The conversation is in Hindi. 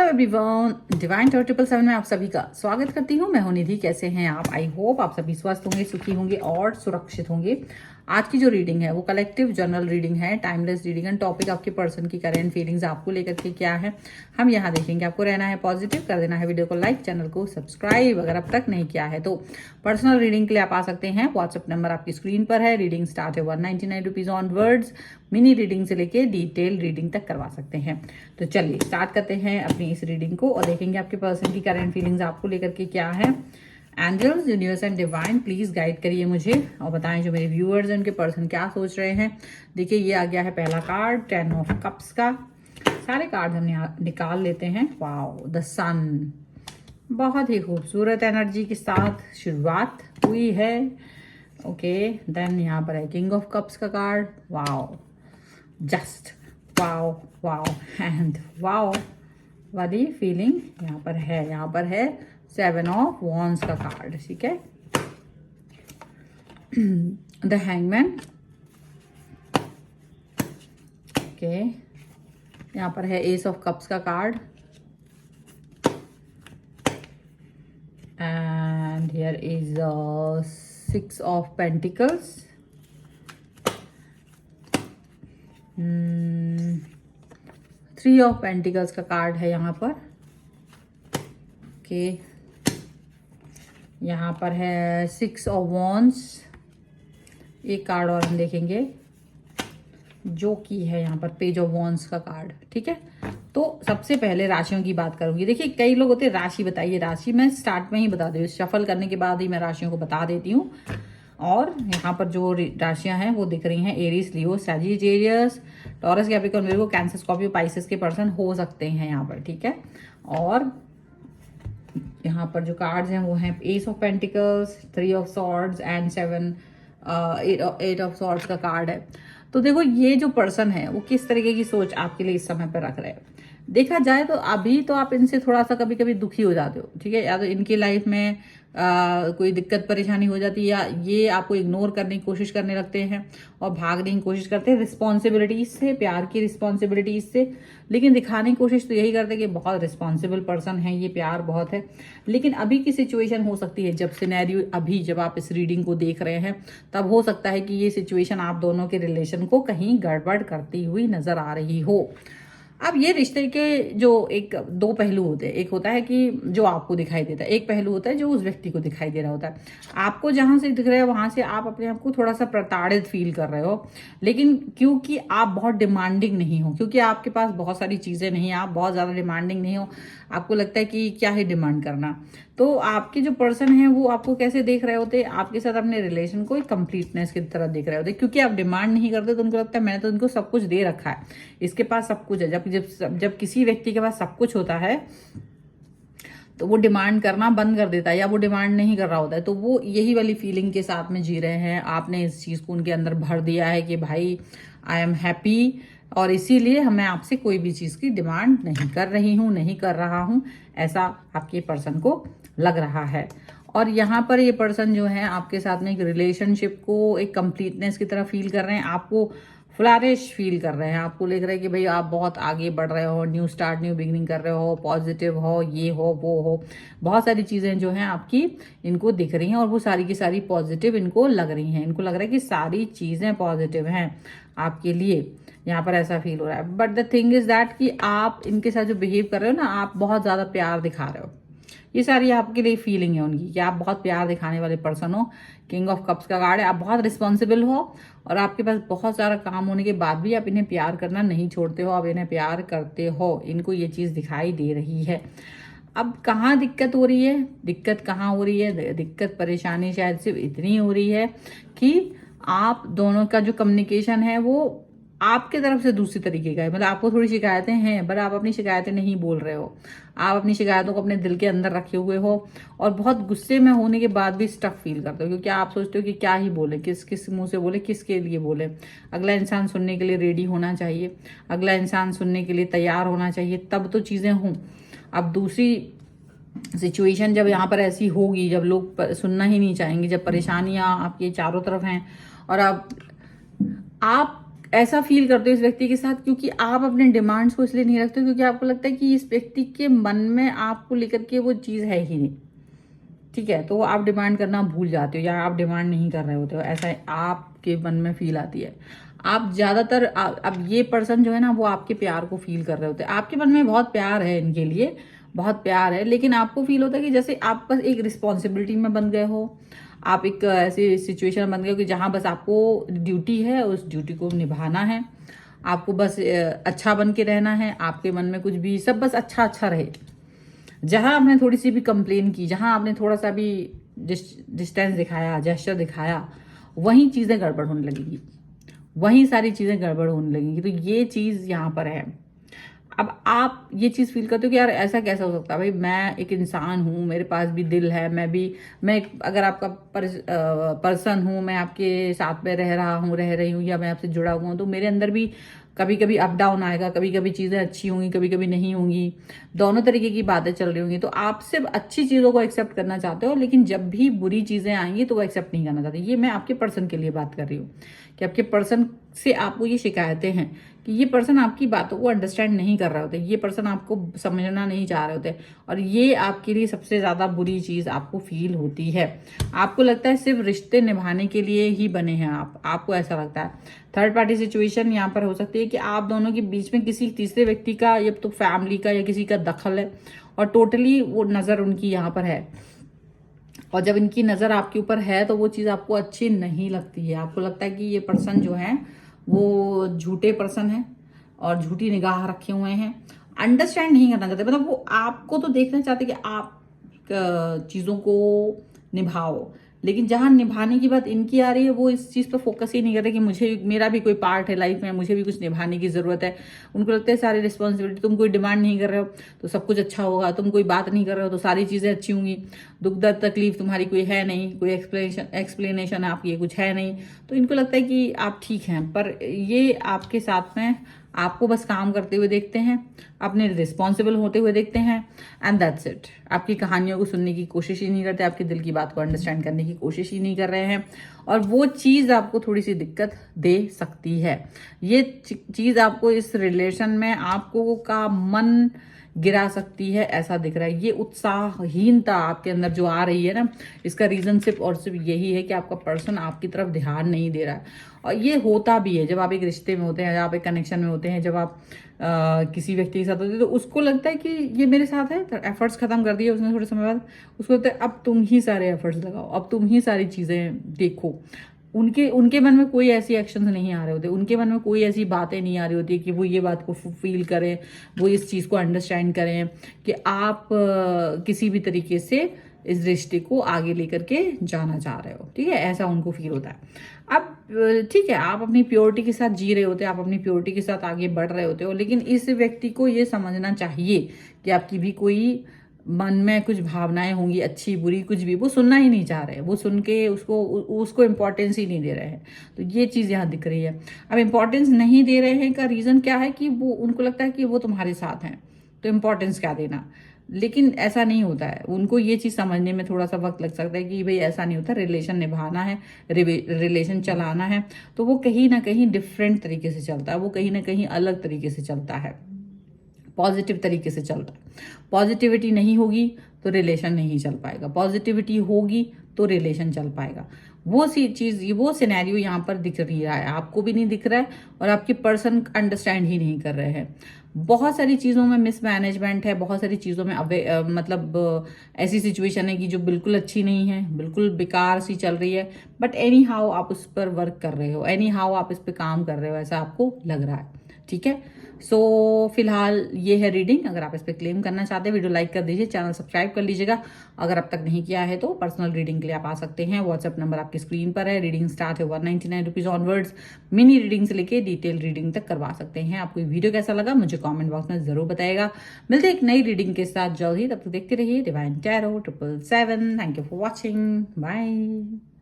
एवरीवन, डिवाइन 777 में आप सभी का स्वागत करती हूँ। मैं हूँ निधि। कैसे हैं आप? आई होप आप सभी स्वस्थ होंगे, सुखी होंगे और सुरक्षित होंगे। आज की जो रीडिंग है वो कलेक्टिव जनरल रीडिंग है, टाइमलेस रीडिंग है। टॉपिक आपके पर्सन की करेंट फीलिंग्स आपको लेकर के क्या है हम यहाँ देखेंगे। आपको रहना है पॉजिटिव, कर देना है वीडियो को लाइक, चैनल को सब्सक्राइब अगर अब तक नहीं किया है तो। पर्सनल रीडिंग के लिए आप आ सकते हैं, व्हाट्सएप नंबर आपकी स्क्रीन पर है। रीडिंग स्टार्ट है 199 rupees on words. Mini reading से लेके डिटेल रीडिंग तक करवा सकते हैं। तो चलिए स्टार्ट करते हैं अपनी इस रीडिंग को और देखेंगे आपके पर्सन की करंट फीलिंग्स आपको लेकर के क्या है। Angels, universe and divine please guide करिए मुझे और बताएं जो मेरे व्यूअर्स हैं उनके पर्सन क्या सोच रहे हैं। देखिए ये आ गया है पहला कार्ड, 10 ऑफ कप्स का। सारे कार्ड हम यहाँ निकाल लेते हैं। वाओ, द सन, बहुत ही खूबसूरत एनर्जी के साथ शुरुआत हुई है। ओके, देन यहाँ पर है किंग ऑफ कप्स का card. Wow, just wow wow and wow वाली फीलिंग यहाँ पर है 7 ऑफ वॉन्ड्स का कार्ड। ठीक है, द हैंगमैन। ओके, यहाँ पर है एस ऑफ कप्स का card and here is 6 of pentacles. 3 of pentacles का कार्ड है यहाँ पर। ओके, यहाँ पर है 6 ऑफ वॉन्ड्स। एक कार्ड और हम देखेंगे जो कि है यहाँ पर पेज ऑफ वॉन्ड्स का कार्ड। ठीक है, तो सबसे पहले राशियों की बात करूंगी। देखिए कई लोग होते हैं राशि बताइए, राशि मैं स्टार्ट में ही बता दूँ, शफल करने के बाद ही मैं राशियों को बता देती हूँ। और यहाँ पर जो राशियां हैं वो दिख रही हैं Aries, Leo, Sagittarius, Taurus, Capricorn, Virgo, Cancer, Scorpio, Pisces के पर्सन हो सकते हैं यहाँ पर। ठीक है, और यहाँ पर जो कार्ड्स हैं वो हैं S of pentacles, 3 of swords and 8 of swords का कार्ड है। तो देखो ये जो पर्सन है वो किस तरीके की सोच आपके लिए इस समय पर रख रहे हैं। देखा जाए तो अभी तो आप इनसे थोड़ा सा कभी कभी दुखी हो जाते हो। ठीक है, या तो इनकी लाइफ में कोई दिक्कत परेशानी हो जाती है या ये आपको इग्नोर करने की कोशिश करने लगते हैं और भागने की कोशिश करते हैं रिस्पॉन्सिबिलिटीज से, प्यार की रिस्पॉन्सिबिलिटीज से। लेकिन दिखाने की कोशिश तो यही करते हैं कि बहुत रिस्पॉन्सिबल पर्सन है ये, प्यार बहुत है। लेकिन अभी की सिचुएशन हो सकती है, जब सिनेरियो अभी जब आप इस रीडिंग को देख रहे हैं तब हो सकता है कि ये सिचुएशन आप दोनों के रिलेशन को कहीं गड़बड़ करती हुई नजर आ रही हो। अब ये रिश्ते के जो एक दो पहलू होते हैं, एक होता है कि जो आपको दिखाई देता है, एक पहलू होता है जो उस व्यक्ति को दिखाई दे रहा होता है। आपको जहां से दिख रहा है वहां से आप अपने आप को थोड़ा सा प्रताड़ित फील कर रहे हो, लेकिन क्योंकि आप बहुत डिमांडिंग नहीं हो, क्योंकि आपके पास बहुत सारी चीजें नहीं, आप बहुत ज्यादा डिमांडिंग नहीं हो, आपको लगता है कि क्या है डिमांड करना। तो आपके जो पर्सन है वो आपको कैसे देख रहे होते, आपके साथ अपने रिलेशन को एक कंप्लीटनेस की तरह देख रहे होते, क्योंकि आप डिमांड नहीं करते तो उनको लगता है मैंने तो उनको सब कुछ दे रखा है, इसके पास सब कुछ है। जब किसी व्यक्ति के पास सब कुछ होता है तो वो डिमांड करना बंद कर देता है या वो डिमांड नहीं कर रहा होता है, तो वो यही वाली फीलिंग के साथ में जी रहे हैं। आपने इस चीज को उनके अंदर भर दिया है कि भाई आई एम हैप्पी और इसीलिए मैं आपसे कोई भी चीज की डिमांड नहीं कर रही हूँ, नहीं कर रहा हूँ, ऐसा आपके पर्सन को लग रहा है। और यहाँ पर ये पर्सन जो है आपके साथ में एक रिलेशनशिप को एक कंप्लीटनेस की तरह फील कर रहे हैं, आपको फ्लरिश फील कर रहे हैं, आपको लग रहा है कि भाई आप बहुत आगे बढ़ रहे हो, न्यू स्टार्ट, न्यू बिगिनिंग कर रहे हो, पॉजिटिव हो, ये हो वो हो, बहुत सारी चीजें जो हैं आपकी इनको दिख रही हैं और वो सारी की सारी पॉजिटिव इनको लग रही हैं। इनको लग रहा है कि सारी चीजें पॉजिटिव हैं आपके लिए, यहाँ पर ऐसा फील हो रहा है। But the thing is that कि आप इनके साथ जो बिहेव कर रहे हो ना, आप बहुत ज्यादा प्यार दिखा रहे हो, ये सारी आपके लिए फीलिंग है उनकी कि आप बहुत प्यार दिखाने वाले पर्सन हो। किंग ऑफ कप्स का कार्ड है, आप बहुत रिस्पॉन्सिबल हो और आपके पास बहुत सारा काम होने के बाद भी आप इन्हें प्यार करना नहीं छोड़ते हो, आप इन्हें प्यार करते हो, इनको ये चीज दिखाई दे रही है। अब कहाँ दिक्कत हो रही है, दिक्कत कहाँ हो रही है, दिक्कत परेशानी शायद सिर्फ इतनी हो रही है कि आप दोनों का जो कम्युनिकेशन है वो आपके तरफ से दूसरी तरीके का है। मतलब आपको थोड़ी शिकायतें हैं बट आप अपनी शिकायतें नहीं बोल रहे हो, आप अपनी शिकायतों को अपने दिल के अंदर रखे हुए हो और बहुत गुस्से में होने के बाद भी स्टक फील करते हो, क्योंकि आप सोचते हो कि क्या ही बोले, किस किस मुंह से बोले, किसके लिए बोले। अगला इंसान सुनने के लिए रेडी होना चाहिए, अगला इंसान सुनने के लिए तैयार होना चाहिए, तब तो चीजें हों। अब दूसरी सिचुएशन जब यहाँ पर ऐसी होगी, जब लोग सुनना ही नहीं चाहेंगे, जब परेशानियां आपके चारों तरफ हैं और आप ऐसा फील करते हो इस व्यक्ति के साथ, क्योंकि आप अपने डिमांड्स को इसलिए नहीं रखते हो क्योंकि आपको लगता है कि इस व्यक्ति के मन में आपको लेकर के वो चीज़ है ही नहीं, ठीक है। तो आप डिमांड करना भूल जाते हो या आप डिमांड नहीं कर रहे होते हो, ऐसा आपके मन में फील आती है। आप ज़्यादातर अब ये पर्सन जो है ना वो आपके प्यार को फील कर रहे होते हैं, आपके मन में बहुत प्यार है इनके लिए, बहुत प्यार है, लेकिन आपको फील होता है कि जैसे आप बस एक रिस्पॉन्सिबिलिटी में बन गए हो, आप एक ऐसी सिचुएशन में बन गए हो कि जहाँ बस आपको ड्यूटी है, उस ड्यूटी को निभाना है, आपको बस अच्छा बन के रहना है, आपके मन में कुछ भी सब बस अच्छा अच्छा रहे। जहां आपने थोड़ी सी भी कंप्लेन की, जहां आपने थोड़ा सा भी डिस्टेंस दिखाया, जेस्चर दिखाया, वहीं चीज़ें गड़बड़ होने लगेगी, वहीं सारी चीज़ें गड़बड़ होने लगेंगी। तो ये चीज़ यहाँ पर है। अब आप ये चीज़ फील करते हो कि यार ऐसा कैसा हो सकता है, भाई मैं एक इंसान हूँ, मेरे पास भी दिल है, मैं अगर आपका पर्सन हूँ, मैं आपके साथ में रह रही हूँ या मैं आपसे जुड़ा हुआ हूँ, तो मेरे अंदर भी कभी कभी अप डाउन आएगा, कभी कभी चीज़ें अच्छी होंगी, कभी कभी नहीं होंगी, दोनों तरीके की बातें चल रही होंगी। तो आप सिर्फ अच्छी चीज़ों को एक्सेप्ट करना चाहते हो, लेकिन जब भी बुरी चीज़ें आएंगी तो वो एक्सेप्ट नहीं करना चाहते। ये मैं आपके पर्सन के लिए बात कर रही हूँ कि आपके पर्सन से आपको ये शिकायतें हैं कि ये पर्सन आपकी बातों को अंडरस्टैंड नहीं कर रहे होते, ये पर्सन आपको समझना नहीं चाह रहे होते, और ये आपके लिए सबसे ज़्यादा बुरी चीज़ आपको फील होती है। आपको लगता है सिर्फ रिश्ते निभाने के लिए ही बने हैं आपको ऐसा लगता है। थर्ड पार्टी सिचुएशन यहाँ पर हो सकती है कि आप दोनों के बीच में किसी तीसरे व्यक्ति का या तो फैमिली का या किसी का दखल है, और टोटली वो नज़र उनकी यहाँ पर है, और जब इनकी नज़र आपके ऊपर है तो वो चीज़ आपको अच्छी नहीं लगती है। आपको लगता है कि ये पर्सन जो है वो झूठे पर्सन है और झूठी निगाह रखे हुए हैं, अंडरस्टैंड नहीं करना चाहते, मतलब वो आपको तो देखना चाहते कि आप चीज़ों को निभाओ, लेकिन जहां निभाने की बात इनकी आ रही है वो इस चीज़ पर फोकस ही नहीं कर रहे कि मुझे मेरा भी कोई पार्ट है लाइफ में, मुझे भी कुछ निभाने की ज़रूरत है। उनको लगता है सारी रिस्पॉन्सिबिलिटी, तुम कोई डिमांड नहीं कर रहे हो तो सब कुछ अच्छा होगा, तुम कोई बात नहीं कर रहे हो तो सारी चीज़ें अच्छी होंगी, दुख दर्द तकलीफ तुम्हारी कोई है नहीं, कोई एक्सप्लेनेशन आपकी कुछ है नहीं, तो इनको लगता है कि आप ठीक हैं। पर ये आपके साथ में आपको बस काम करते हुए देखते हैं, अपने रिस्पॉन्सिबल होते हुए देखते हैं, एंड दैट्स इट। आपकी कहानियों को सुनने की कोशिश ही नहीं करते, आपके दिल की बात को अंडरस्टैंड करने की कोशिश ही नहीं कर रहे हैं, और वो चीज़ आपको थोड़ी सी दिक्कत दे सकती है। ये चीज़ आपको इस रिलेशन में आपको का मन गिरा सकती है, ऐसा दिख रहा है। ये उत्साहहीनता आपके अंदर जो आ रही है ना, इसका रीज़न सिर्फ और सिर्फ यही है कि आपका पर्सन आपकी तरफ ध्यान नहीं दे रहा है। और ये होता भी है जब आप एक रिश्ते में होते हैं, जब आप एक कनेक्शन में होते हैं, जब आप किसी व्यक्ति के साथ होते हैं, तो उसको लगता है कि ये मेरे साथ है, तो एफर्ट्स खत्म कर दिए उसने थोड़े समय बाद, उसको लगता है अब तुम ही सारे एफर्ट्स लगाओ, अब तुम ही सारी चीज़ें देखो। उनके मन में कोई ऐसी एक्शंस नहीं आ रहे होते, उनके मन में कोई ऐसी बातें नहीं आ रही होती कि वो ये बात को फील करें, वो इस चीज़ को अंडरस्टैंड करें कि आप किसी भी तरीके से इस रिश्ते को आगे लेकर के जाना चाह रहे हो, ठीक है, ऐसा उनको फील होता है। अब ठीक है, आप अपनी प्योरिटी के साथ जी रहे होते हैं, आप अपनी प्योरिटी के साथ आगे बढ़ रहे होते हो, लेकिन इस व्यक्ति को ये समझना चाहिए कि आपकी भी कोई मन में कुछ भावनाएं होंगी, अच्छी बुरी कुछ भी, वो सुनना ही नहीं चाह रहे, वो सुन के उसको इम्पोर्टेंस ही नहीं दे रहे हैं। तो ये चीज़ यहाँ दिख रही है। अब इम्पोर्टेंस नहीं दे रहे हैं का रीज़न क्या है कि वो उनको लगता है कि वो तुम्हारे साथ हैं तो इम्पोर्टेंस क्या देना, लेकिन ऐसा नहीं होता है। उनको ये चीज़ समझने में थोड़ा सा वक्त लग सकता है कि भाई ऐसा नहीं होता, रिलेशन निभाना है, रिलेशन चलाना है, तो वो कहीं ना कहीं डिफरेंट तरीके से चलता है, वो कहीं ना कहीं अलग तरीके से चलता है, पॉजिटिव तरीके से चलता है। पॉजिटिविटी नहीं होगी तो रिलेशन नहीं चल पाएगा, पॉजिटिविटी होगी तो रिलेशन चल पाएगा। वो सी चीज़, वो सिनेरियो यहाँ पर दिख रही है, आपको भी नहीं दिख रहा है और आपके पर्सन अंडरस्टैंड ही नहीं कर रहे हैं। बहुत सारी चीज़ों में मिसमैनेजमेंट है, बहुत सारी चीज़ों में मतलब ऐसी सिचुएशन है कि जो बिल्कुल अच्छी नहीं है, बिल्कुल बेकार सी चल रही है, बट एनी हाउ आप उस पर वर्क कर रहे हो, एनी हाउ आप इस पर काम कर रहे हो, ऐसा आपको लग रहा है, ठीक है। सो फिलहाल ये है रीडिंग। अगर आप इस पर क्लेम करना चाहते हैं, वीडियो लाइक कर दीजिए, चैनल सब्सक्राइब कर लीजिएगा। अगर अब तक नहीं किया है तो पर्सनल रीडिंग के लिए आप आ सकते हैं, व्हाट्सएप नंबर आपकी स्क्रीन पर है। रीडिंग स्टार्ट है 199 रुपीज़ ऑनवर्ड्स। मिनी रीडिंग से लेके डिटेल रीडिंग तक करवा सकते हैं। आपको वीडियो कैसा लगा मुझे कॉमेंट बॉक्स में जरूर बताएगा। मिलते हैं एक नई रीडिंग के साथ जल्द ही, तब तक देखते रहिए divine tarot 777। Thank you for watching, bye.